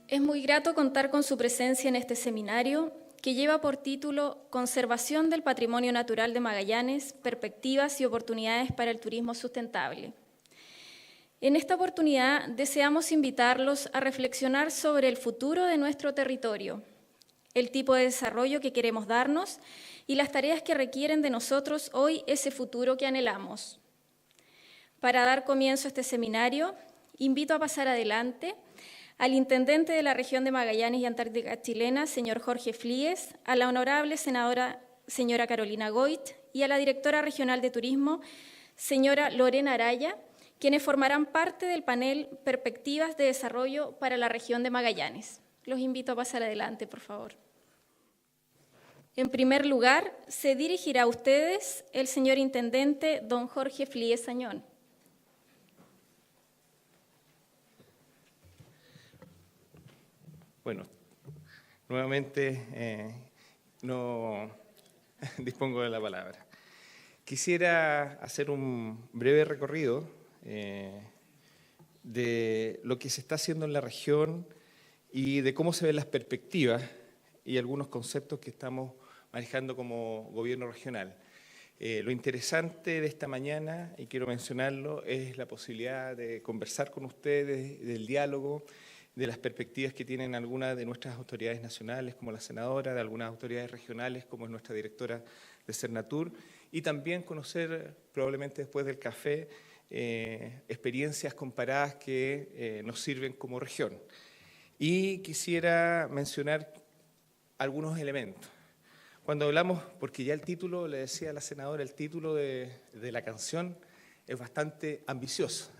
Es muy grato contar con su presencia en este seminario que lleva por título Conservación del Patrimonio Natural de Magallanes, perspectivas y oportunidades para el turismo sustentable. En esta oportunidad deseamos invitarlos a reflexionar sobre el futuro de nuestro territorio, el tipo de desarrollo que queremos darnos y las tareas que requieren de nosotros hoy ese futuro que anhelamos. Para dar comienzo a este seminario, invito a pasar adelante al intendente de la región de Magallanes y Antártica Chilena, señor Jorge Flies, a la honorable senadora señora Carolina Goit y a la directora regional de turismo, señora Lorena Araya, quienes formarán parte del panel Perspectivas de Desarrollo para la región de Magallanes. Los invito a pasar adelante, por favor. En primer lugar, se dirigirá a ustedes el señor intendente, don Jorge Flies Añón. Bueno, nuevamente no dispongo de la palabra. Quisiera hacer un breve recorrido de lo que se está haciendo en la región y de cómo se ven las perspectivas y algunos conceptos que estamos manejando como gobierno regional. Lo interesante de esta mañana, y quiero mencionarlo, es la posibilidad de conversar con ustedes, del diálogo, de las perspectivas que tienen algunas de nuestras autoridades nacionales, como la senadora, de algunas autoridades regionales, como es nuestra directora de Cernatur, y también conocer, probablemente después del café, experiencias comparadas que nos sirven como región. Y quisiera mencionar algunos elementos. Cuando hablamos, porque ya el título, le decía a la senadora, el título de la canción es bastante ambicioso.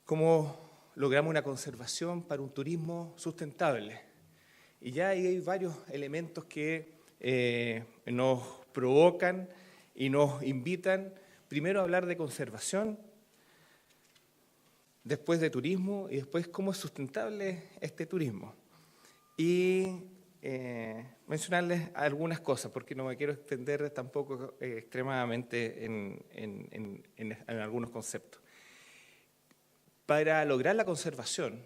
¿Cómo logramos una conservación para un turismo sustentable? Y ya ahí hay varios elementos que nos provocan y nos invitan primero a hablar de conservación, después de turismo y después cómo es sustentable este turismo. Y mencionarles algunas cosas, porque no me quiero extender tampoco extremadamente en algunos conceptos. Para lograr la conservación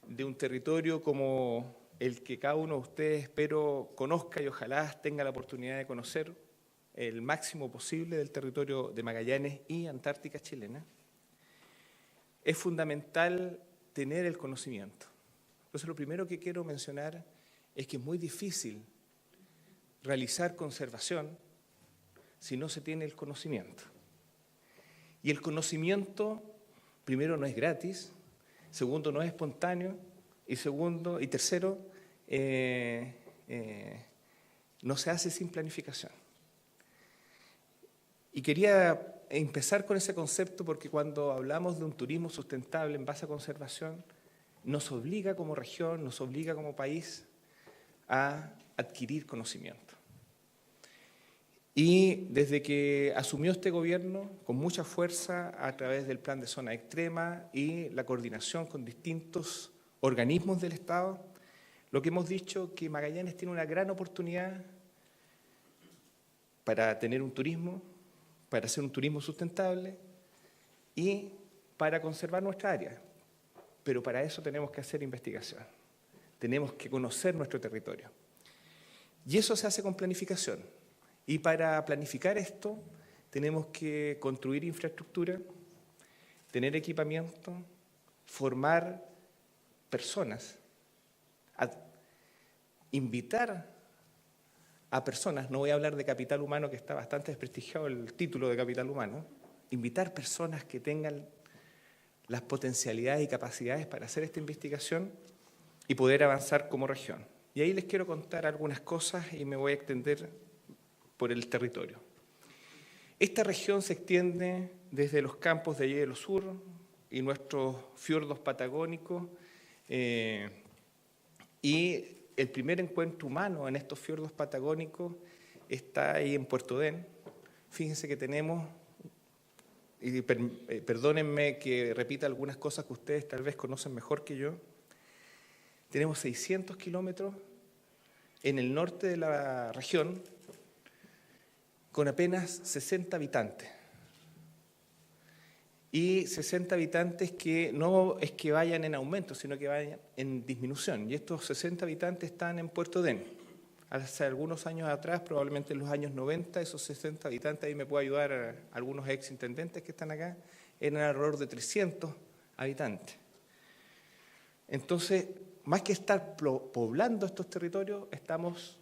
de un territorio como el que cada uno de ustedes espero conozca y ojalá tenga la oportunidad de conocer el máximo posible del territorio de Magallanes y Antártica Chilena, es fundamental tener el conocimiento. Entonces, lo primero que quiero mencionar es que es muy difícil realizar conservación si no se tiene el conocimiento. Y el conocimiento, primero, no es gratis, segundo, no es espontáneo, y tercero, no se hace sin planificación. Y quería empezar con ese concepto porque cuando hablamos de un turismo sustentable en base a conservación, nos obliga como región, nos obliga como país a adquirir conocimiento. Y desde que asumió este gobierno, con mucha fuerza, a través del plan de zona extrema y la coordinación con distintos organismos del Estado, lo que hemos dicho que Magallanes tiene una gran oportunidad para tener un turismo, para hacer un turismo sustentable y para conservar nuestra área. Pero para eso tenemos que hacer investigación, tenemos que conocer nuestro territorio. Y eso se hace con planificación. Y para planificar esto tenemos que construir infraestructura, tener equipamiento, formar personas, invitar a personas, no voy a hablar de capital humano, que está bastante desprestigiado el título de capital humano, invitar personas que tengan las potencialidades y capacidades para hacer esta investigación y poder avanzar como región. Y ahí les quiero contar algunas cosas y me voy a extender por el territorio. Esta región se extiende desde los campos de hielo sur y nuestros fiordos patagónicos y el primer encuentro humano en estos fiordos patagónicos está ahí en Puerto Dén. Fíjense que tenemos, y perdónenme que repita algunas cosas que ustedes tal vez conocen mejor que yo, tenemos 600 kilómetros en el norte de la región con apenas 60 habitantes. y 60 habitantes que no es que vayan en aumento, sino que vayan en disminución. Y estos 60 habitantes están en Puerto Odén. Hace algunos años atrás, probablemente en los años 90, esos 60 habitantes, ahí me puede ayudar a algunos exintendentes que están acá, eran alrededor de 300 habitantes. Entonces, más que estar poblando estos territorios, estamos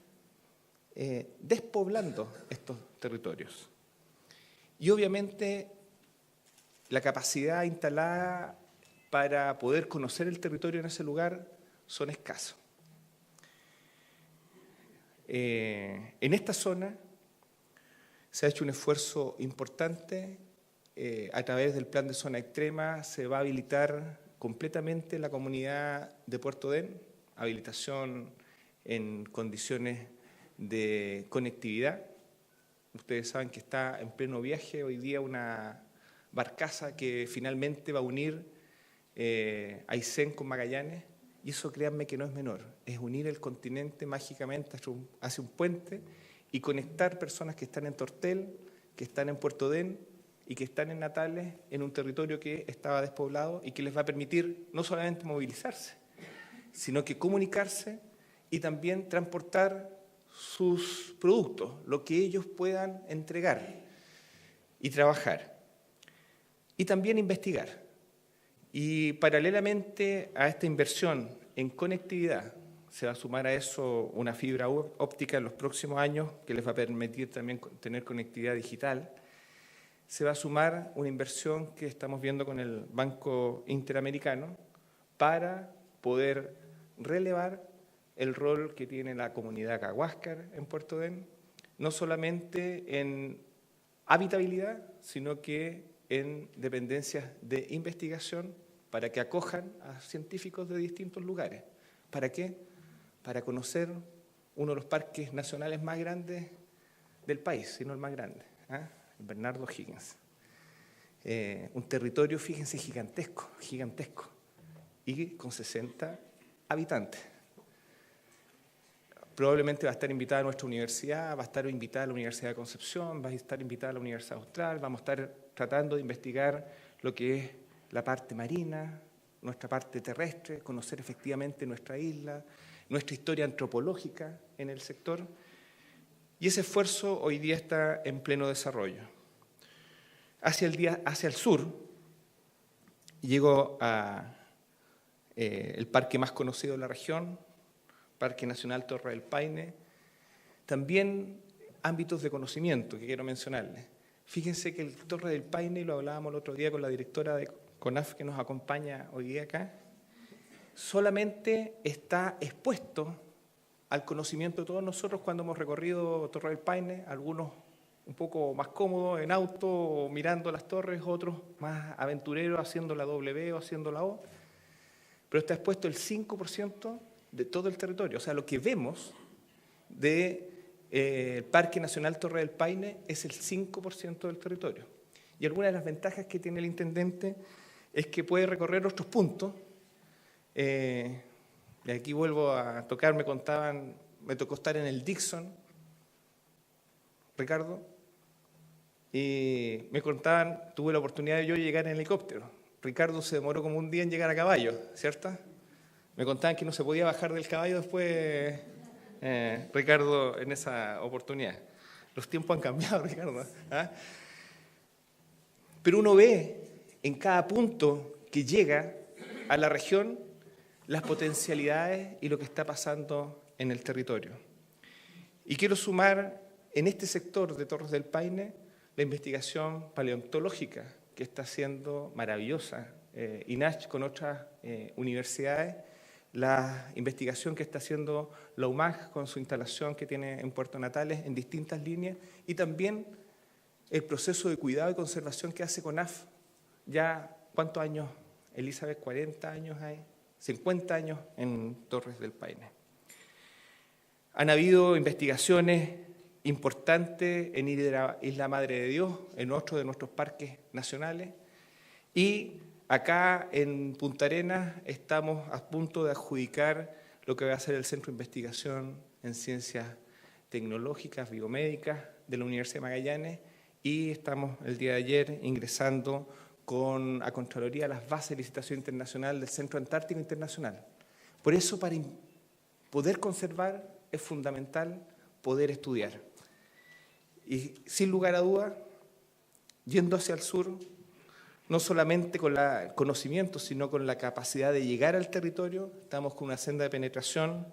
despoblando estos territorios. Y obviamente la capacidad instalada para poder conocer el territorio en ese lugar son escasos. En esta zona se ha hecho un esfuerzo importante. A través del plan de zona extrema se va a habilitar completamente la comunidad de Puerto Odén, habilitación en condiciones de conectividad. Ustedes saben que está en pleno viaje hoy día una barcaza que finalmente va a unir Aysén con Magallanes, y eso créanme que no es menor, es unir el continente mágicamente hacia un puente y conectar personas que están en Tortel, que están en Puerto Odén y que están en Natales, en un territorio que estaba despoblado y que les va a permitir no solamente movilizarse, sino que comunicarse y también transportar sus productos, lo que ellos puedan entregar y trabajar. Y también investigar. Y paralelamente a esta inversión en conectividad, se va a sumar a eso una fibra óptica en los próximos años que les va a permitir también tener conectividad digital. Se va a sumar una inversión que estamos viendo con el Banco Interamericano para poder relevar el rol que tiene la comunidad Cahuáscar en Puerto Odén, no solamente en habitabilidad, sino que en dependencias de investigación para que acojan a científicos de distintos lugares. ¿Para qué? Para conocer uno de los parques nacionales más grandes del país, si no el más grande, Bernardo O'Higgins. Un territorio, fíjense, gigantesco, y con 60 habitantes. Probablemente va a estar invitada a nuestra universidad, va a estar invitada a la Universidad de Concepción, va a estar invitada a la Universidad Austral, vamos a estar tratando de investigar lo que es la parte marina, nuestra parte terrestre, conocer efectivamente nuestra isla, nuestra historia antropológica en el sector, y ese esfuerzo hoy día está en pleno desarrollo. Hacia el sur, llego a el parque más conocido de la región, Parque Nacional Torre del Paine, también ámbitos de conocimiento que quiero mencionarles. Fíjense que el Torre del Paine, y lo hablábamos el otro día con la directora de CONAF que nos acompaña hoy día acá, solamente está expuesto al conocimiento de todos nosotros cuando hemos recorrido Torre del Paine, algunos un poco más cómodos en auto, mirando las torres, otros más aventureros haciendo la W o haciendo la O, pero está expuesto el 5% de todo el territorio. O sea, lo que vemos del Parque Nacional Torre del Paine es el 5% del territorio. Y alguna de las ventajas que tiene el intendente es que puede recorrer otros puntos. Y aquí vuelvo a tocar, me tocó estar en el Dixon, Ricardo, y me contaban, tuve la oportunidad de yo llegar en helicóptero. Ricardo se demoró como un día en llegar a caballo, ¿cierto? Me contaban que no se podía bajar del caballo después, Ricardo, en esa oportunidad. Los tiempos han cambiado, Ricardo. Pero uno ve en cada punto que llega a la región las potencialidades y lo que está pasando en el territorio. Y quiero sumar en este sector de Torres del Paine la investigación paleontológica que está siendo maravillosa, INACH con otras universidades, la investigación que está haciendo la UMAG con su instalación que tiene en Puerto Natales en distintas líneas, y también el proceso de cuidado y conservación que hace CONAF. Ya, ¿cuántos años, Elizabeth? 40 años hay, 50 años en Torres del Paine. Han habido investigaciones importantes en Isla Madre de Dios, en otro de nuestros parques nacionales, y acá en Punta Arenas estamos a punto de adjudicar lo que va a ser el Centro de Investigación en Ciencias Tecnológicas, Biomédicas de la Universidad de Magallanes, y estamos el día de ayer ingresando a Contraloría las bases de licitación internacional del Centro Antártico Internacional. Por eso, para poder conservar, es fundamental poder estudiar. Y sin lugar a duda, yendo hacia el sur, no solamente con el conocimiento, sino con la capacidad de llegar al territorio, estamos con una senda de penetración.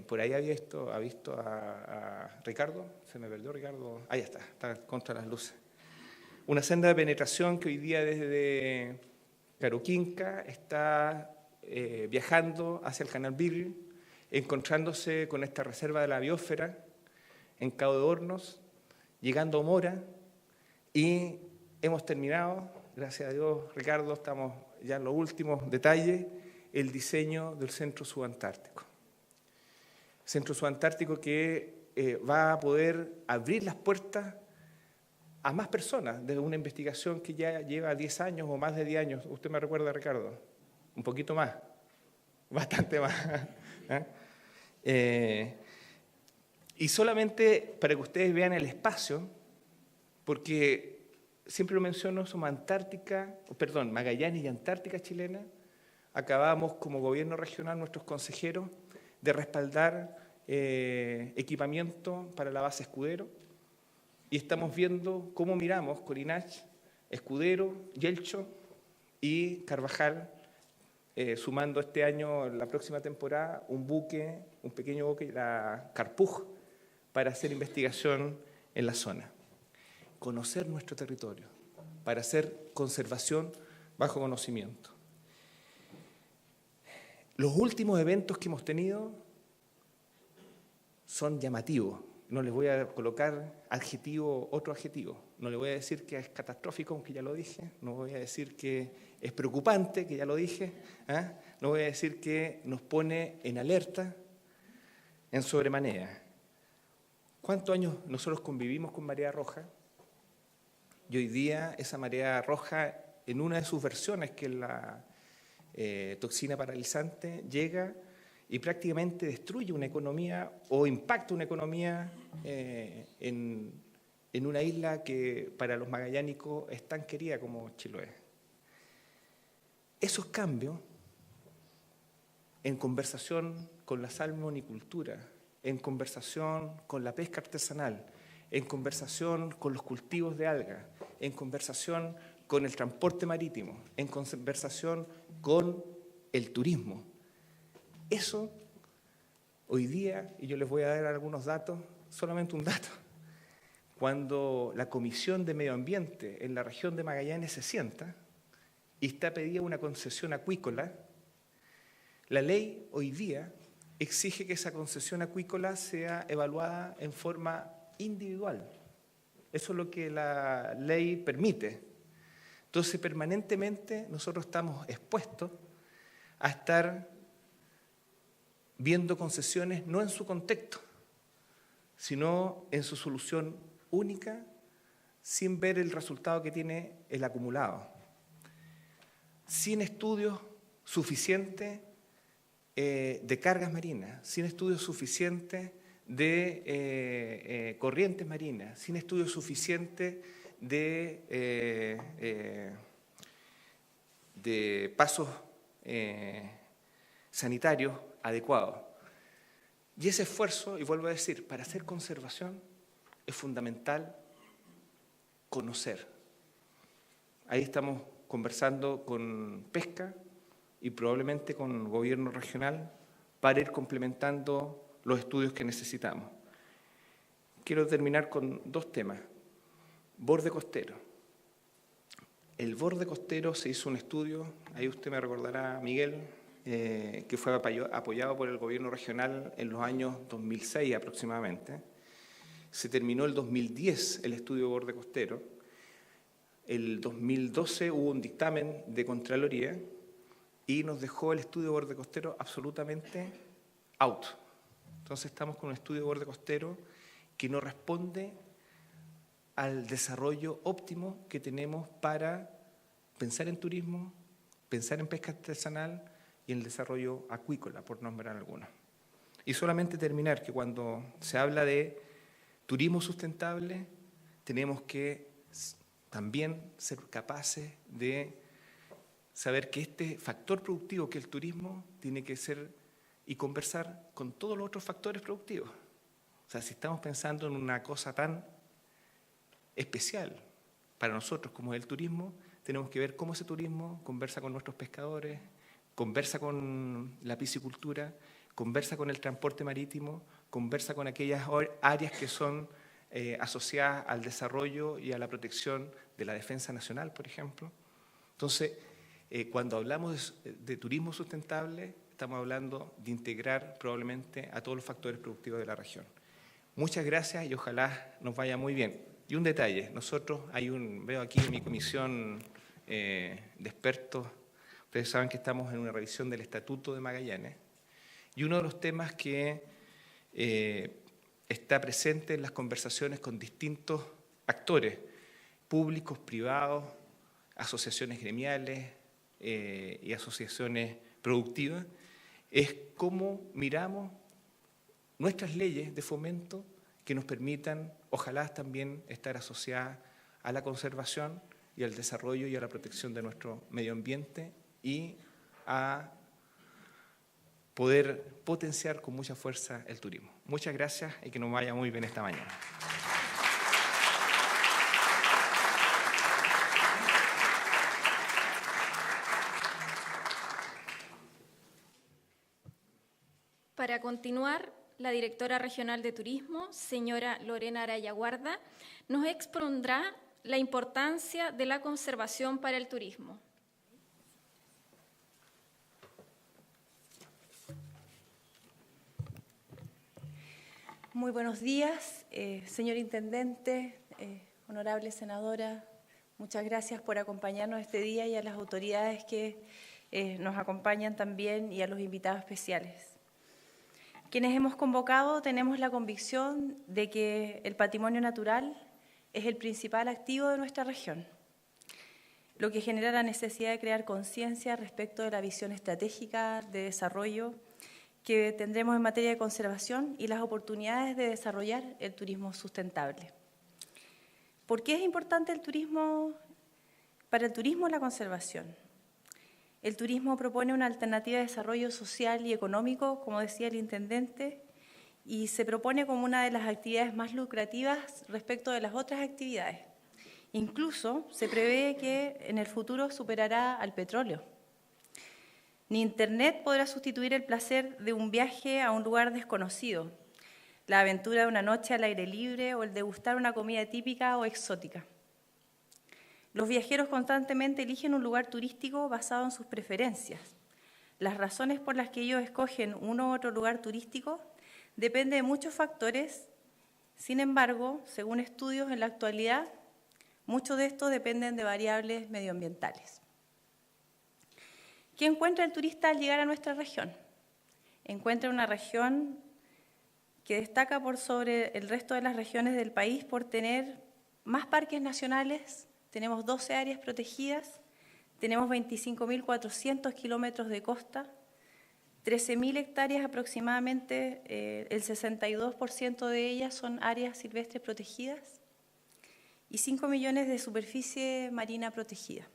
Por ahí ha visto a Ricardo, se me perdió Ricardo, ahí está contra las luces. Una senda de penetración que hoy día desde Caruquinca está viajando hacia el Canal Beagle, encontrándose con esta reserva de la biosfera en Cabo de Hornos, llegando a Mora, y hemos terminado, gracias a Dios, Ricardo, estamos ya en los últimos detalles, el diseño del Centro Subantártico. Centro Subantártico que va a poder abrir las puertas a más personas, de una investigación que ya lleva 10 años o más de 10 años. ¿Usted me recuerda, Ricardo? Un poquito más, bastante más. Y solamente para que ustedes vean el espacio, porque siempre lo menciono, somos Magallanes y Antártica chilena. Acabamos como gobierno regional, nuestros consejeros, de respaldar equipamiento para la base Escudero, y estamos viendo cómo miramos Corinach, Escudero, Yelcho y Carvajal, sumando este año, la próxima temporada, un pequeño buque, la Carpuj, para hacer investigación en la zona. Conocer nuestro territorio, para hacer conservación bajo conocimiento. Los últimos eventos que hemos tenido son llamativos. No les voy a colocar otro adjetivo. No les voy a decir que es catastrófico, aunque ya lo dije. No voy a decir que es preocupante, que ya lo dije. No voy a decir que nos pone en alerta, en sobremanera. ¿Cuántos años nosotros convivimos con marea roja? Y hoy día esa marea roja, en una de sus versiones, que es la toxina paralizante, llega y prácticamente destruye una economía o impacta una economía en una isla que para los magallánicos es tan querida como Chiloé. Esos cambios, en conversación con la salmonicultura, en conversación con la pesca artesanal, en conversación con los cultivos de algas, en conversación con el transporte marítimo, en conversación con el turismo. Eso, hoy día, y yo les voy a dar algunos datos, solamente un dato, cuando la Comisión de Medio Ambiente en la región de Magallanes se sienta y está pedida una concesión acuícola, la ley hoy día exige que esa concesión acuícola sea evaluada en forma individual. Eso es lo que la ley permite. Entonces, permanentemente nosotros estamos expuestos a estar viendo concesiones no en su contexto, sino en su solución única, sin ver el resultado que tiene el acumulado. Sin estudios suficientes de cargas marinas, sin estudios suficientes de corrientes marinas, sin estudios suficientes de pasos sanitarios adecuados. Y ese esfuerzo, y vuelvo a decir, para hacer conservación es fundamental conocer. Ahí estamos conversando con pesca y probablemente con el gobierno regional para ir complementando los estudios que necesitamos. Quiero terminar con dos temas. Borde costero. El borde costero se hizo un estudio, ahí usted me recordará, Miguel, que fue apoyado por el gobierno regional en los años 2006 aproximadamente. Se terminó el 2010 el estudio borde costero. El 2012 hubo un dictamen de Contraloría y nos dejó el estudio borde costero absolutamente out. Entonces estamos con un estudio borde costero que no responde al desarrollo óptimo que tenemos para pensar en turismo, pensar en pesca artesanal y en el desarrollo acuícola, por nombrar algunos. Y solamente terminar que cuando se habla de turismo sustentable, tenemos que también ser capaces de saber que este factor productivo que el turismo tiene que ser y conversar con todos los otros factores productivos. O sea, si estamos pensando en una cosa tan especial para nosotros como es el turismo, tenemos que ver cómo ese turismo conversa con nuestros pescadores, conversa con la piscicultura, conversa con el transporte marítimo, conversa con aquellas áreas que son asociadas al desarrollo y a la protección de la defensa nacional, por ejemplo. Entonces, cuando hablamos de turismo sustentable, estamos hablando de integrar probablemente a todos los factores productivos de la región. Muchas gracias y ojalá nos vaya muy bien. Y un detalle, nosotros veo aquí en mi comisión de expertos, ustedes saben que estamos en una revisión del Estatuto de Magallanes, y uno de los temas que está presente en las conversaciones con distintos actores, públicos, privados, asociaciones gremiales y asociaciones productivas, es cómo miramos nuestras leyes de fomento que nos permitan, ojalá también, estar asociadas a la conservación y al desarrollo y a la protección de nuestro medio ambiente y a poder potenciar con mucha fuerza el turismo. Muchas gracias y que nos vaya muy bien esta mañana. Para continuar, la directora regional de Turismo, señora Lorena Araya Guarda, nos expondrá la importancia de la conservación para el turismo. Muy buenos días, señor Intendente, honorable senadora, muchas gracias por acompañarnos este día y a las autoridades que nos acompañan también y a los invitados especiales. Quienes hemos convocado tenemos la convicción de que el patrimonio natural es el principal activo de nuestra región, lo que genera la necesidad de crear conciencia respecto de la visión estratégica de desarrollo que tendremos en materia de conservación y las oportunidades de desarrollar el turismo sustentable. ¿Por qué es importante el turismo? Para el turismo, la conservación. El turismo propone una alternativa de desarrollo social y económico, como decía el intendente, y se propone como una de las actividades más lucrativas respecto de las otras actividades. Incluso se prevé que en el futuro superará al petróleo. Ni Internet podrá sustituir el placer de un viaje a un lugar desconocido, la aventura de una noche al aire libre o el degustar una comida típica o exótica. Los viajeros constantemente eligen un lugar turístico basado en sus preferencias. Las razones por las que ellos escogen uno u otro lugar turístico dependen de muchos factores. Sin embargo, según estudios en la actualidad, muchos de estos dependen de variables medioambientales. ¿Qué encuentra el turista al llegar a nuestra región? Encuentra una región que destaca por sobre el resto de las regiones del país por tener más parques nacionales. Tenemos 12 áreas protegidas, tenemos 25.400 kilómetros de costa, 13.000 hectáreas aproximadamente, el 62% de ellas son áreas silvestres protegidas y 5 millones de superficie marina protegida.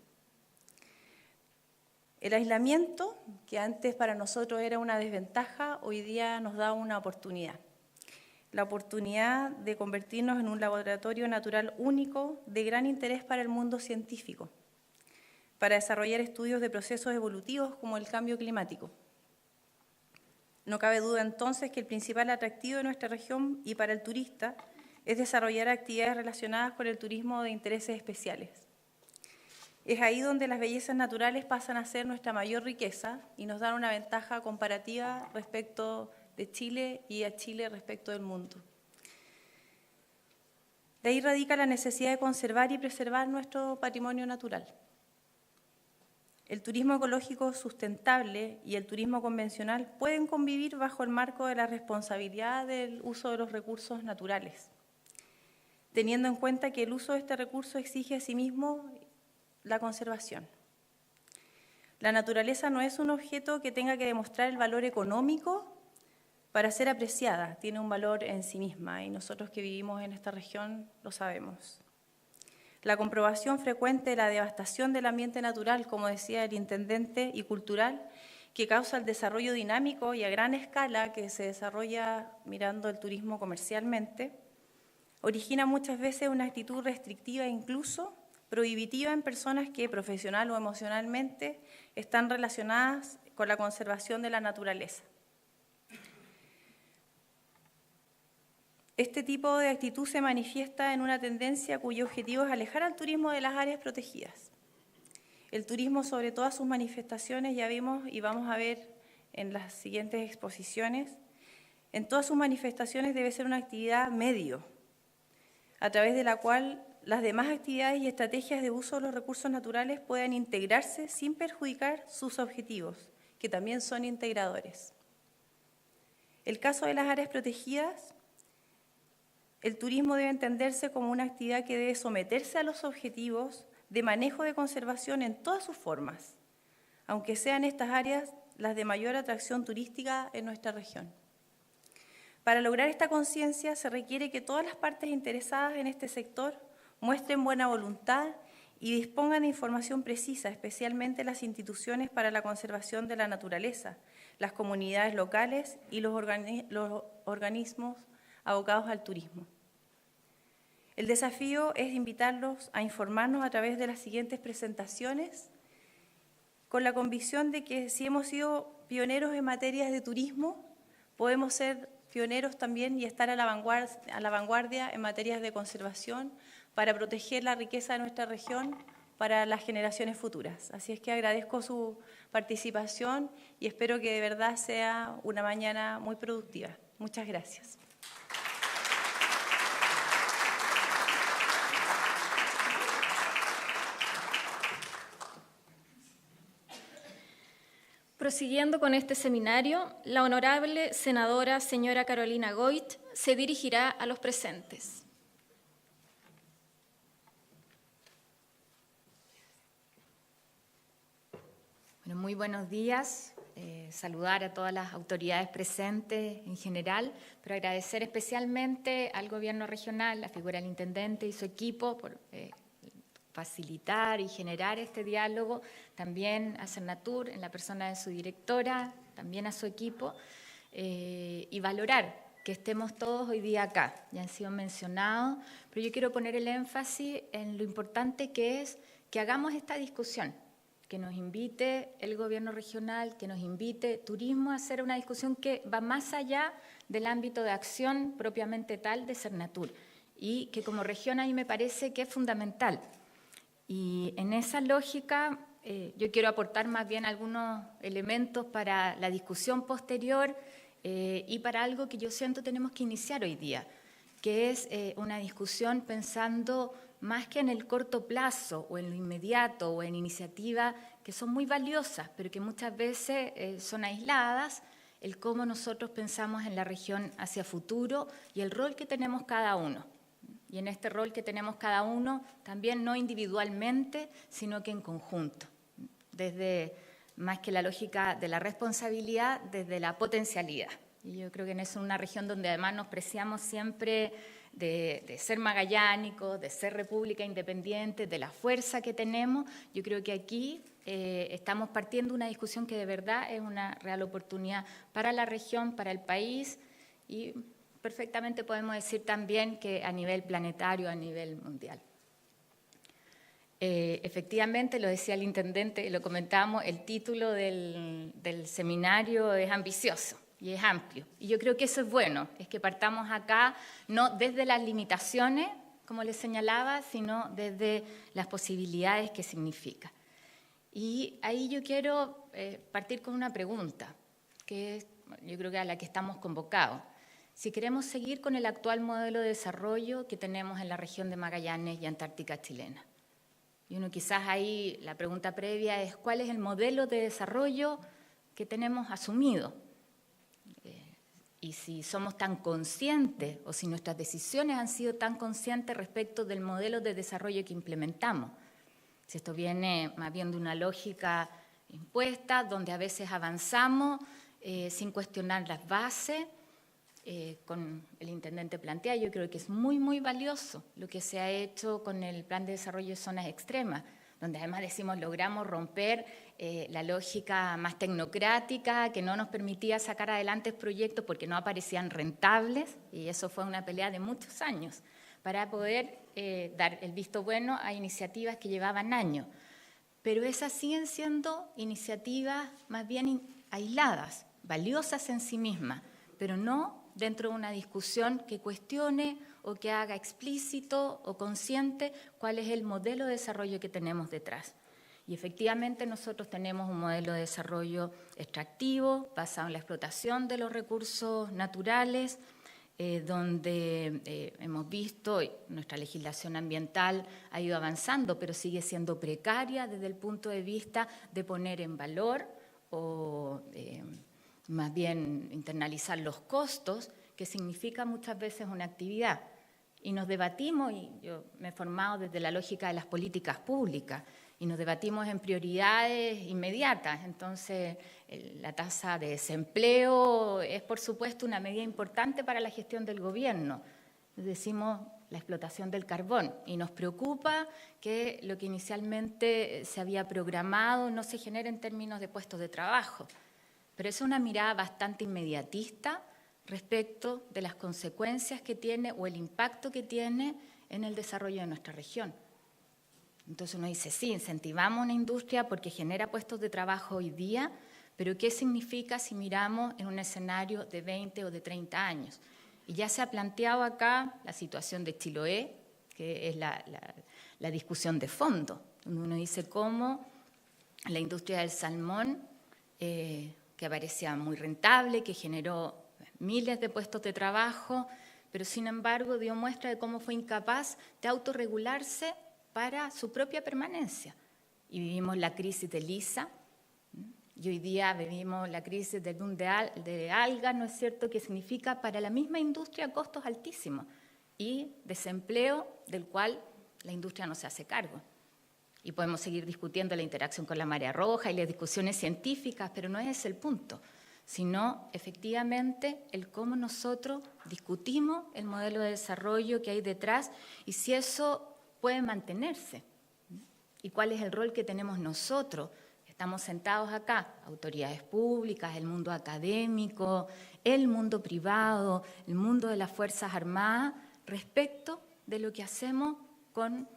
El aislamiento, que antes para nosotros era una desventaja, hoy día nos da una oportunidad. La oportunidad de convertirnos en un laboratorio natural único de gran interés para el mundo científico, para desarrollar estudios de procesos evolutivos como el cambio climático. No cabe duda entonces que el principal atractivo de nuestra región y para el turista es desarrollar actividades relacionadas con el turismo de intereses especiales. Es ahí donde las bellezas naturales pasan a ser nuestra mayor riqueza y nos dan una ventaja comparativa respecto de Chile y a Chile respecto del mundo. De ahí radica la necesidad de conservar y preservar nuestro patrimonio natural. El turismo ecológico sustentable y el turismo convencional pueden convivir bajo el marco de la responsabilidad del uso de los recursos naturales, teniendo en cuenta que el uso de este recurso exige asimismo la conservación. La naturaleza no es un objeto que tenga que demostrar el valor económico para ser apreciada, tiene un valor en sí misma y nosotros que vivimos en esta región lo sabemos. La comprobación frecuente de la devastación del ambiente natural, como decía el intendente, y cultural, que causa el desarrollo dinámico y a gran escala que se desarrolla mirando el turismo comercialmente, origina muchas veces una actitud restrictiva e incluso prohibitiva en personas que profesional o emocionalmente están relacionadas con la conservación de la naturaleza. Este tipo de actitud se manifiesta en una tendencia cuyo objetivo es alejar al turismo de las áreas protegidas. El turismo, sobre todas sus manifestaciones, ya vimos y vamos a ver en las siguientes exposiciones, en todas sus manifestaciones debe ser una actividad medio, a través de la cual las demás actividades y estrategias de uso de los recursos naturales puedan integrarse sin perjudicar sus objetivos, que también son integradores. El caso de las áreas protegidas, el turismo debe entenderse como una actividad que debe someterse a los objetivos de manejo de conservación en todas sus formas, aunque sean estas áreas las de mayor atracción turística en nuestra región. Para lograr esta conciencia se requiere que todas las partes interesadas en este sector muestren buena voluntad y dispongan de información precisa, especialmente las instituciones para la conservación de la naturaleza, las comunidades locales y los organismos abocados al turismo. El desafío es invitarlos a informarnos a través de las siguientes presentaciones, con la convicción de que si hemos sido pioneros en materias de turismo, podemos ser pioneros también y estar a la vanguardia en materias de conservación para proteger la riqueza de nuestra región para las generaciones futuras. Así es que agradezco su participación y espero que de verdad sea una mañana muy productiva. Muchas gracias. Prosiguiendo con este seminario, la honorable senadora señora Carolina Goit se dirigirá a los presentes. Bueno, muy buenos días. Saludar a todas las autoridades presentes en general, pero agradecer especialmente al Gobierno regional, la figura del intendente y su equipo por facilitar y generar este diálogo, también a Cernatur en la persona de su directora, también a su equipo, y valorar que estemos todos hoy día acá. Ya han sido mencionados, pero yo quiero poner el énfasis en lo importante que es que hagamos esta discusión, que nos invite el Gobierno regional, que nos invite Turismo a hacer una discusión que va más allá del ámbito de acción propiamente tal de Cernatur, y que como región a mí me parece que es fundamental. Y en esa lógica yo quiero aportar más bien algunos elementos para la discusión posterior y para algo que yo siento tenemos que iniciar hoy día, que es una discusión pensando más que en el corto plazo o en lo inmediato o en iniciativas que son muy valiosas, pero que muchas veces son aisladas, el cómo nosotros pensamos en la región hacia futuro y el rol que tenemos cada uno. Y en este rol que tenemos cada uno, también no individualmente, sino que en conjunto, desde más que la lógica de la responsabilidad, desde la potencialidad. Y yo creo que en eso es una región donde además nos preciamos siempre de ser magallánicos, de ser república independiente, de la fuerza que tenemos. Yo creo que aquí estamos partiendo de una discusión que de verdad es una real oportunidad para la región, para el país y perfectamente podemos decir también que a nivel planetario, a nivel mundial. Efectivamente, lo decía el intendente, lo comentábamos, el título del seminario es ambicioso y es amplio. Y yo creo que eso es bueno, es que partamos acá no desde las limitaciones, como les señalaba, sino desde las posibilidades que significa. Y ahí yo quiero partir con una pregunta, que es, yo creo que a la que estamos convocados. Si queremos seguir con el actual modelo de desarrollo que tenemos en la región de Magallanes y Antártica chilena. Y uno quizás ahí, la pregunta previa es, ¿cuál es el modelo de desarrollo que tenemos asumido? Y si somos tan conscientes o si nuestras decisiones han sido tan conscientes respecto del modelo de desarrollo que implementamos. Si esto viene más bien de una lógica impuesta, donde a veces avanzamos sin cuestionar las bases, con el intendente plantea. Yo creo que es muy, muy valioso lo que se ha hecho con el Plan de Desarrollo de Zonas Extremas, donde además decimos logramos romper la lógica más tecnocrática que no nos permitía sacar adelante proyectos porque no aparecían rentables, y eso fue una pelea de muchos años para poder dar el visto bueno a iniciativas que llevaban años. Pero esas siguen siendo iniciativas más bien aisladas, valiosas en sí mismas, pero no dentro de una discusión que cuestione o que haga explícito o consciente cuál es el modelo de desarrollo que tenemos detrás. Y efectivamente nosotros tenemos un modelo de desarrollo extractivo basado en la explotación de los recursos naturales, donde hemos visto nuestra legislación ambiental ha ido avanzando, pero sigue siendo precaria desde el punto de vista de poner en valor o más bien internalizar los costos, que significa muchas veces una actividad. Y nos debatimos, y yo me he formado desde la lógica de las políticas públicas, y nos debatimos en prioridades inmediatas. Entonces, la tasa de desempleo es, por supuesto, una medida importante para la gestión del gobierno. Decimos la explotación del carbón, y nos preocupa que lo que inicialmente se había programado no se genere en términos de puestos de trabajo. Pero es una mirada bastante inmediatista respecto de las consecuencias que tiene o el impacto que tiene en el desarrollo de nuestra región. Entonces uno dice, sí, incentivamos una industria porque genera puestos de trabajo hoy día, pero ¿qué significa si miramos en un escenario de 20 o de 30 años? Y ya se ha planteado acá la situación de Chiloé, que es la discusión de fondo. Uno dice cómo la industria del salmón, que parecía muy rentable, que generó miles de puestos de trabajo, pero sin embargo dio muestra de cómo fue incapaz de autorregularse para su propia permanencia. Y vivimos la crisis de Lisa, y hoy día vivimos la crisis del boom de algas, ¿no es cierto?, que significa para la misma industria costos altísimos y desempleo del cual la industria no se hace cargo. Y podemos seguir discutiendo la interacción con la marea roja y las discusiones científicas, pero no es ese el punto, sino efectivamente el cómo nosotros discutimos el modelo de desarrollo que hay detrás y si eso puede mantenerse. ¿Y cuál es el rol que tenemos nosotros? Estamos sentados acá, autoridades públicas, el mundo académico, el mundo privado, el mundo de las Fuerzas Armadas, respecto de lo que hacemos con,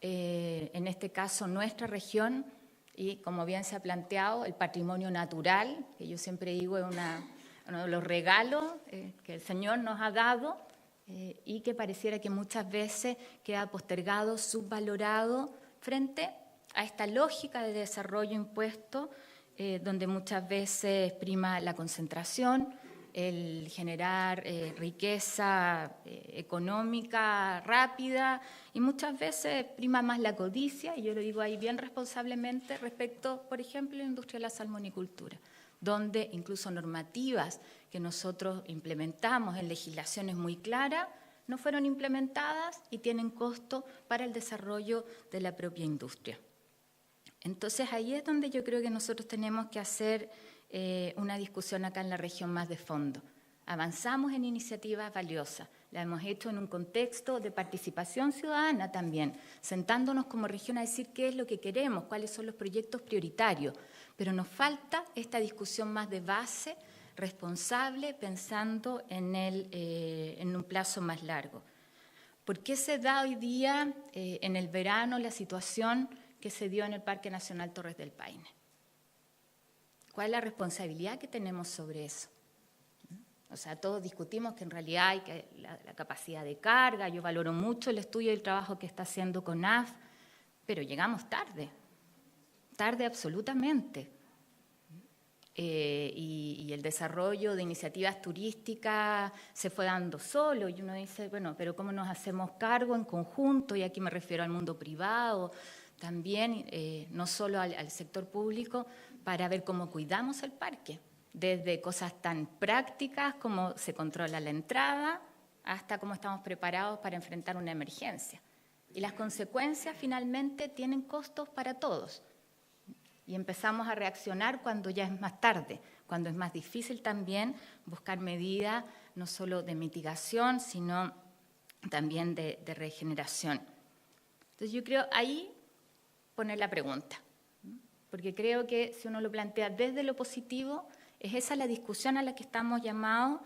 en este caso, nuestra región y, como bien se ha planteado, el patrimonio natural, que yo siempre digo es uno de los regalos que el Señor nos ha dado, y que pareciera que muchas veces queda postergado, subvalorado frente a esta lógica de desarrollo impuesto, donde muchas veces prima la concentración, el generar riqueza económica rápida, y muchas veces prima más la codicia, y yo lo digo ahí bien responsablemente respecto, por ejemplo, a la industria de la salmonicultura, donde incluso normativas que nosotros implementamos en legislaciones muy claras no fueron implementadas y tienen costo para el desarrollo de la propia industria. Entonces ahí es donde yo creo que nosotros tenemos que hacer una discusión acá en la región más de fondo. Avanzamos en iniciativas valiosas, la hemos hecho en un contexto de participación ciudadana también, sentándonos como región a decir qué es lo que queremos, cuáles son los proyectos prioritarios, pero nos falta esta discusión más de base, responsable, pensando en un plazo más largo. ¿Por qué se da hoy día, en el verano, la situación que se dio en el Parque Nacional Torres del Paine? ¿Cuál es la responsabilidad que tenemos sobre eso? O sea, todos discutimos que en realidad hay que la capacidad de carga, yo valoro mucho el estudio y el trabajo que está haciendo CONAF, pero llegamos tarde absolutamente. Y el desarrollo de iniciativas turísticas se fue dando solo, y uno dice, bueno, pero ¿cómo nos hacemos cargo en conjunto? Y aquí me refiero al mundo privado, también, no solo al sector público, para ver cómo cuidamos el parque, desde cosas tan prácticas como se controla la entrada, hasta cómo estamos preparados para enfrentar una emergencia. Y las consecuencias finalmente tienen costos para todos. Y empezamos a reaccionar cuando ya es más tarde, cuando es más difícil también buscar medidas no solo de mitigación, sino también de regeneración. Entonces yo creo ahí poner la pregunta, porque creo que si uno lo plantea desde lo positivo, es esa la discusión a la que estamos llamados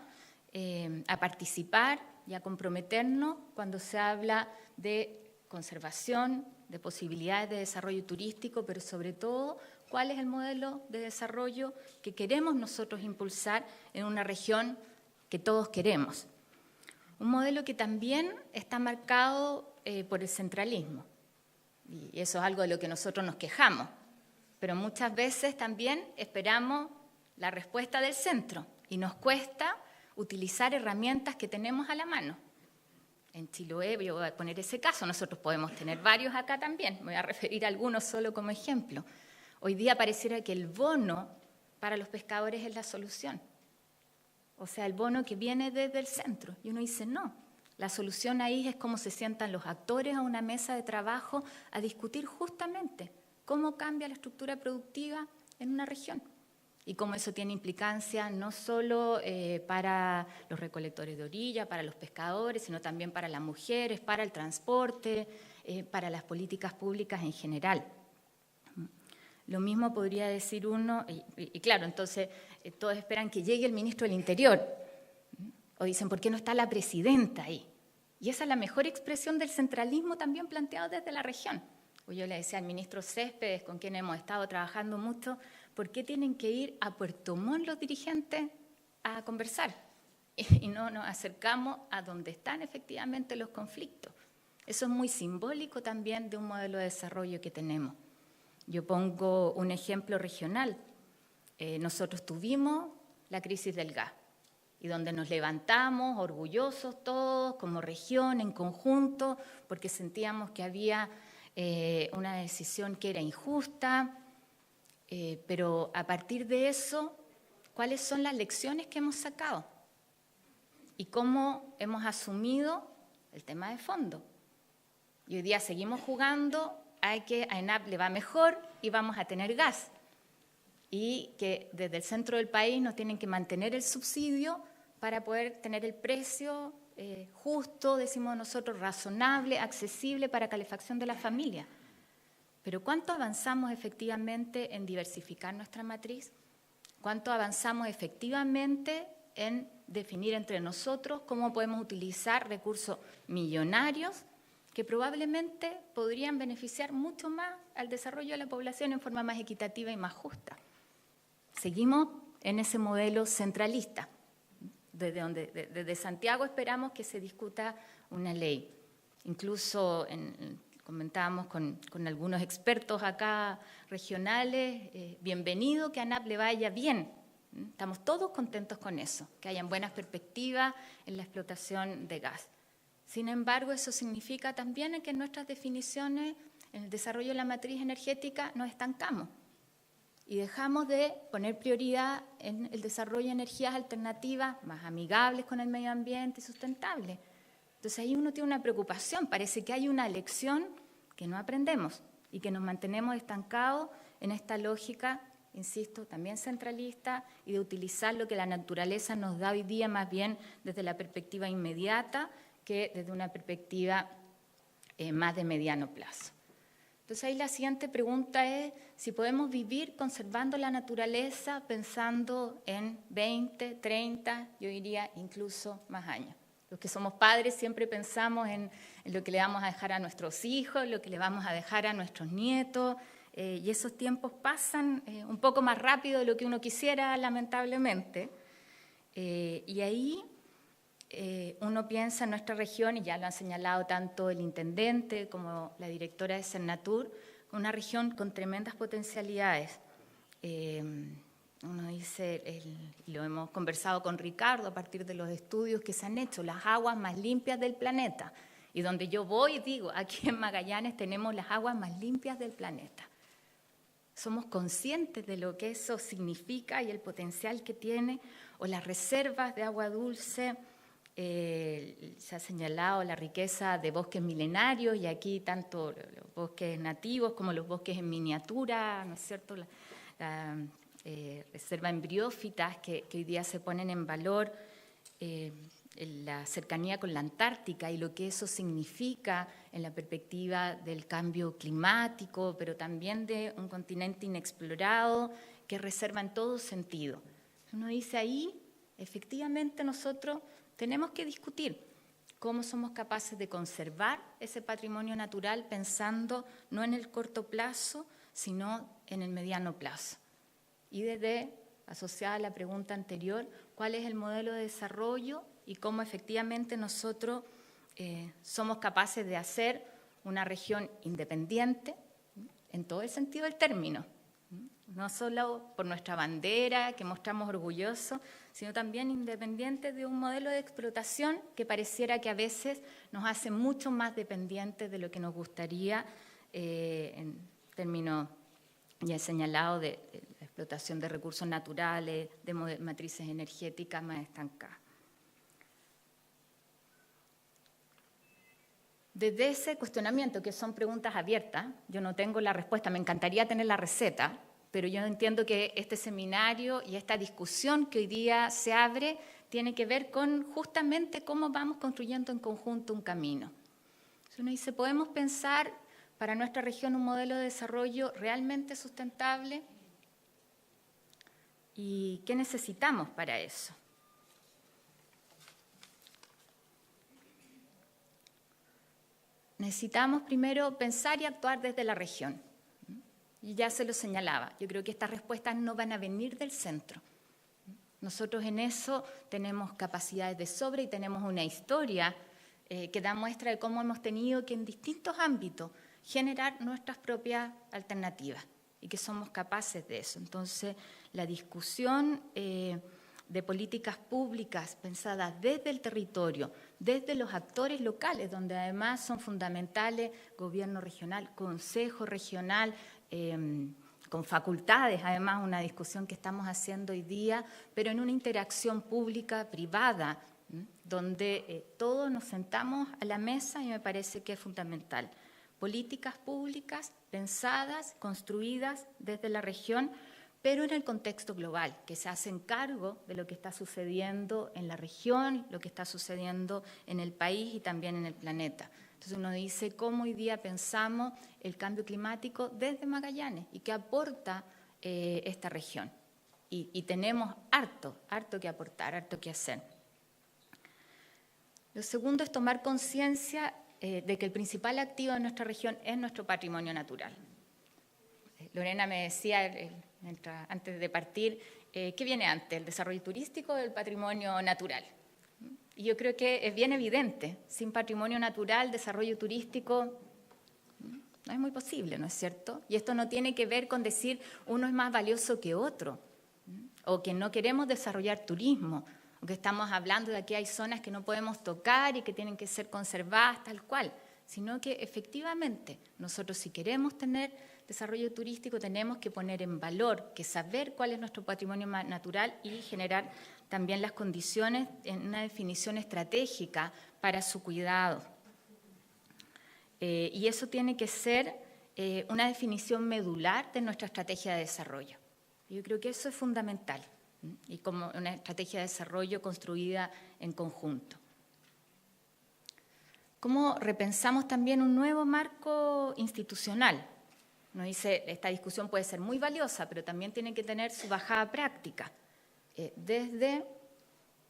a participar y a comprometernos cuando se habla de conservación, de posibilidades de desarrollo turístico, pero sobre todo, cuál es el modelo de desarrollo que queremos nosotros impulsar en una región que todos queremos. Un modelo que también está marcado por el centralismo, y eso es algo de lo que nosotros nos quejamos, pero muchas veces también esperamos la respuesta del centro y nos cuesta utilizar herramientas que tenemos a la mano. En Chiloé, yo voy a poner ese caso, nosotros podemos tener varios acá también, me voy a referir a algunos solo como ejemplo. Hoy día pareciera que el bono para los pescadores es la solución. O sea, el bono que viene desde el centro. Y uno dice, no, la solución ahí es cómo se sientan los actores a una mesa de trabajo a discutir justamente cómo cambia la estructura productiva en una región. Y cómo eso tiene implicancia no solo para los recolectores de orilla, para los pescadores, sino también para las mujeres, para el transporte, para las políticas públicas en general. Lo mismo podría decir uno, y claro, entonces todos esperan que llegue el ministro del Interior, o dicen, ¿por qué no está la presidenta ahí? Y esa es la mejor expresión del centralismo también planteado desde la región. O yo le decía al ministro Céspedes, con quien hemos estado trabajando mucho, ¿por qué tienen que ir a Puerto Montt los dirigentes a conversar? Y no nos acercamos a donde están efectivamente los conflictos. Eso es muy simbólico también de un modelo de desarrollo que tenemos. Yo pongo un ejemplo regional. Nosotros tuvimos la crisis del gas y donde nos levantamos orgullosos todos como región, en conjunto, porque sentíamos que había una decisión que era injusta, pero a partir de eso, ¿cuáles son las lecciones que hemos sacado? Y cómo hemos asumido el tema de fondo. Y hoy día seguimos jugando a que a ENAP le va mejor y vamos a tener gas. Y que desde el centro del país nos tienen que mantener el subsidio para poder tener el precio justo, decimos nosotros, razonable, accesible para calefacción de la familia. Pero ¿cuánto avanzamos efectivamente en diversificar nuestra matriz? ¿Cuánto avanzamos efectivamente en definir entre nosotros cómo podemos utilizar recursos millonarios que probablemente podrían beneficiar mucho más al desarrollo de la población en forma más equitativa y más justa? Seguimos en ese modelo centralista. Desde Santiago esperamos que se discuta una ley. Incluso comentábamos con algunos expertos acá regionales, bienvenido que a ANAP le vaya bien. Estamos todos contentos con eso, que hayan buenas perspectivas en la explotación de gas. Sin embargo, eso significa también que en nuestras definiciones, en el desarrollo de la matriz energética, nos estancamos. Y dejamos de poner prioridad en el desarrollo de energías alternativas más amigables con el medio ambiente y sustentables. Entonces ahí uno tiene una preocupación, parece que hay una lección que no aprendemos y que nos mantenemos estancados en esta lógica, insisto, también centralista y de utilizar lo que la naturaleza nos da hoy día más bien desde la perspectiva inmediata que desde una perspectiva más de mediano plazo. Entonces ahí la siguiente pregunta es si podemos vivir conservando la naturaleza pensando en 20, 30, yo diría incluso más años. Los que somos padres siempre pensamos en lo que le vamos a dejar a nuestros hijos, lo que le vamos a dejar a nuestros nietos, y esos tiempos pasan un poco más rápido de lo que uno quisiera, lamentablemente. Y ahí uno piensa en nuestra región, y ya lo han señalado tanto el intendente como la directora de Cernatur, una región con tremendas potencialidades. Uno dice, y lo hemos conversado con Ricardo a partir de los estudios que se han hecho, las aguas más limpias del planeta. Y donde yo voy y digo, aquí en Magallanes tenemos las aguas más limpias del planeta. Somos conscientes de lo que eso significa y el potencial que tiene, o las reservas de agua dulce. Se ha señalado la riqueza de bosques milenarios, y aquí tanto los bosques nativos como los bosques en miniatura, ¿no es cierto? reservas embriófitas que hoy día se ponen en valor, la cercanía con la Antártica y lo que eso significa en la perspectiva del cambio climático, pero también de un continente inexplorado que reserva en todo sentido. Uno dice ahí, efectivamente nosotros tenemos que discutir cómo somos capaces de conservar ese patrimonio natural pensando no en el corto plazo, sino en el mediano plazo. Y desde, asociada a la pregunta anterior, ¿cuál es el modelo de desarrollo y cómo efectivamente nosotros somos capaces de hacer una región independiente en todo el sentido del término? No solo por nuestra bandera, que mostramos orgullosos, sino también independientes de un modelo de explotación que pareciera que a veces nos hace mucho más dependientes de lo que nos gustaría en términos ya he señalado de la explotación de recursos naturales, de matrices energéticas más estancadas. Desde ese cuestionamiento, que son preguntas abiertas, yo no tengo la respuesta, me encantaría tener la receta, pero yo entiendo que este seminario y esta discusión que hoy día se abre tiene que ver con justamente cómo vamos construyendo en conjunto un camino. Entonces uno dice, ¿podemos pensar para nuestra región un modelo de desarrollo realmente sustentable? ¿Y qué necesitamos para eso? Necesitamos primero pensar y actuar desde la región. Y ya se lo señalaba, yo creo que estas respuestas no van a venir del centro. Nosotros en eso tenemos capacidades de sobra y tenemos una historia que da muestra de cómo hemos tenido que en distintos ámbitos generar nuestras propias alternativas y que somos capaces de eso. Entonces, la discusión de políticas públicas pensadas desde el territorio, desde los actores locales, donde además son fundamentales gobierno regional, consejo regional, con facultades, además una discusión que estamos haciendo hoy día, pero en una interacción pública-privada, donde todos nos sentamos a la mesa y me parece que es fundamental. Políticas públicas pensadas, construidas desde la región, pero en el contexto global, que se hacen cargo de lo que está sucediendo en la región, lo que está sucediendo en el país y también en el planeta. Entonces uno dice cómo hoy día pensamos el cambio climático desde Magallanes y qué aporta esta región. Y tenemos harto que aportar, harto que hacer. Lo segundo es tomar conciencia de que el principal activo de nuestra región es nuestro patrimonio natural. Lorena me decía antes de partir, ¿qué viene antes, el desarrollo turístico o el patrimonio natural? Y yo creo que es bien evidente, sin patrimonio natural, desarrollo turístico no es muy posible, ¿no es cierto? Y esto no tiene que ver con decir uno es más valioso que otro, o que no queremos desarrollar turismo, o que estamos hablando de que hay zonas que no podemos tocar y que tienen que ser conservadas tal cual, sino que efectivamente nosotros si queremos tener desarrollo turístico tenemos que poner en valor, que saber cuál es nuestro patrimonio natural y generar también las condiciones en una definición estratégica para su cuidado. Y eso tiene que ser una definición medular de nuestra estrategia de desarrollo. Yo creo que eso es fundamental, y como una estrategia de desarrollo construida en conjunto. ¿Cómo repensamos también un nuevo marco institucional? Nos dice, esta discusión puede ser muy valiosa, pero también tiene que tener su bajada práctica. Desde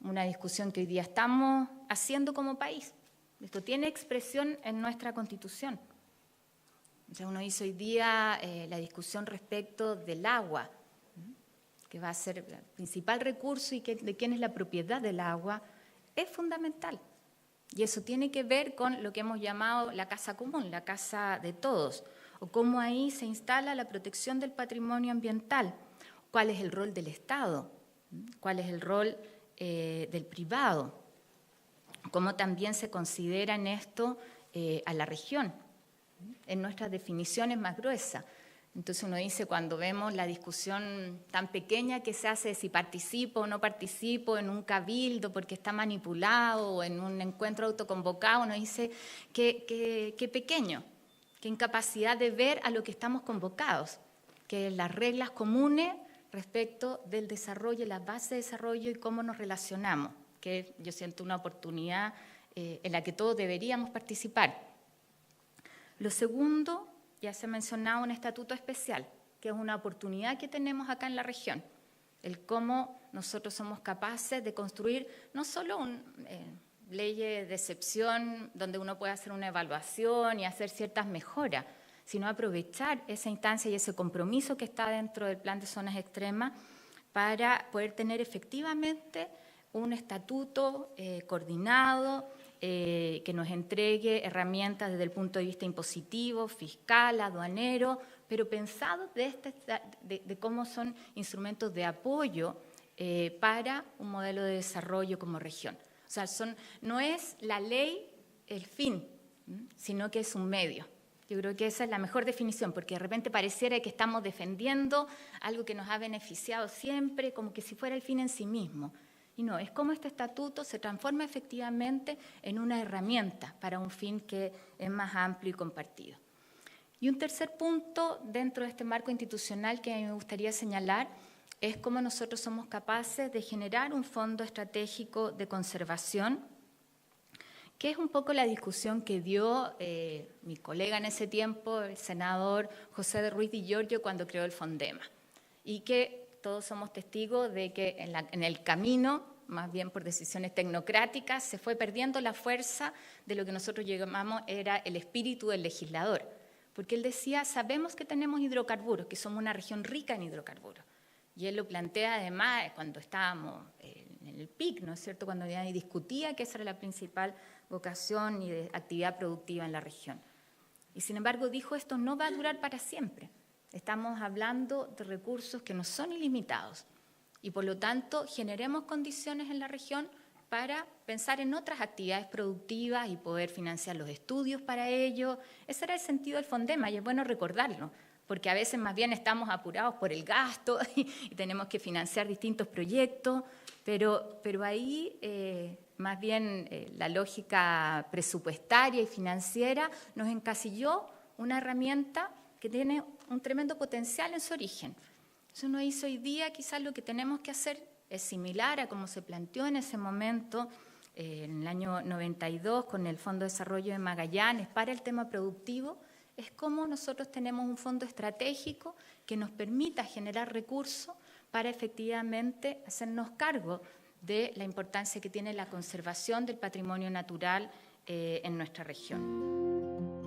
una discusión que hoy día estamos haciendo como país. Esto tiene expresión en nuestra Constitución. O sea, uno dice hoy día la discusión respecto del agua, que va a ser el principal recurso y de quién es la propiedad del agua, es fundamental. Y eso tiene que ver con lo que hemos llamado la casa común, la casa de todos, o cómo ahí se instala la protección del patrimonio ambiental, cuál es el rol del Estado, cuál es el rol del privado, cómo también se considera en esto a la región, en nuestras definiciones más gruesas. Entonces uno dice, cuando vemos la discusión tan pequeña que se hace de si participo o no participo en un cabildo porque está manipulado o en un encuentro autoconvocado, uno dice, qué pequeño, qué incapacidad de ver a lo que estamos convocados, que las reglas comunes respecto del desarrollo, la base de desarrollo y cómo nos relacionamos, que yo siento una oportunidad en la que todos deberíamos participar. Lo segundo, ya se ha mencionado un estatuto especial, que es una oportunidad que tenemos acá en la región, el cómo nosotros somos capaces de construir no solo leyes de excepción donde uno puede hacer una evaluación y hacer ciertas mejoras, sino aprovechar esa instancia y ese compromiso que está dentro del plan de zonas extremas para poder tener efectivamente un estatuto coordinado que nos entregue herramientas desde el punto de vista impositivo, fiscal, aduanero, pero pensado de cómo son instrumentos de apoyo para un modelo de desarrollo como región. O sea, no es la ley el fin, sino que es un medio. Yo creo que esa es la mejor definición, porque de repente pareciera que estamos defendiendo algo que nos ha beneficiado siempre, como que si fuera el fin en sí mismo. Y no, es como este estatuto se transforma efectivamente en una herramienta para un fin que es más amplio y compartido. Y un tercer punto dentro de este marco institucional que me gustaría señalar es cómo nosotros somos capaces de generar un fondo estratégico de conservación, que es un poco la discusión que dio mi colega en ese tiempo, el senador José de Ruiz Di Giorgio, cuando creó el Fondema. Y que todos somos testigos de que en el camino, más bien por decisiones tecnocráticas, se fue perdiendo la fuerza de lo que nosotros llamamos era el espíritu del legislador. Porque él decía, sabemos que tenemos hidrocarburos, que somos una región rica en hidrocarburos. Y él lo plantea además cuando estábamos en el PIC, ¿no es cierto?, cuando ya discutía que esa era la principal vocación y de actividad productiva en la región. Y sin embargo dijo, esto no va a durar para siempre. Estamos hablando de recursos que no son ilimitados y por lo tanto generemos condiciones en la región para pensar en otras actividades productivas y poder financiar los estudios para ello. Ese era el sentido del Fondema y es bueno recordarlo, porque a veces más bien estamos apurados por el gasto y tenemos que financiar distintos proyectos, pero ahí más bien la lógica presupuestaria y financiera nos encasilló una herramienta que tiene un tremendo potencial en su origen. Eso nos hizo hoy día, quizás lo que tenemos que hacer es similar a como se planteó en ese momento, en el año 92, con el Fondo de Desarrollo de Magallanes para el tema productivo, es cómo nosotros tenemos un fondo estratégico que nos permita generar recursos para efectivamente hacernos cargo de la importancia que tiene la conservación del patrimonio natural en nuestra región.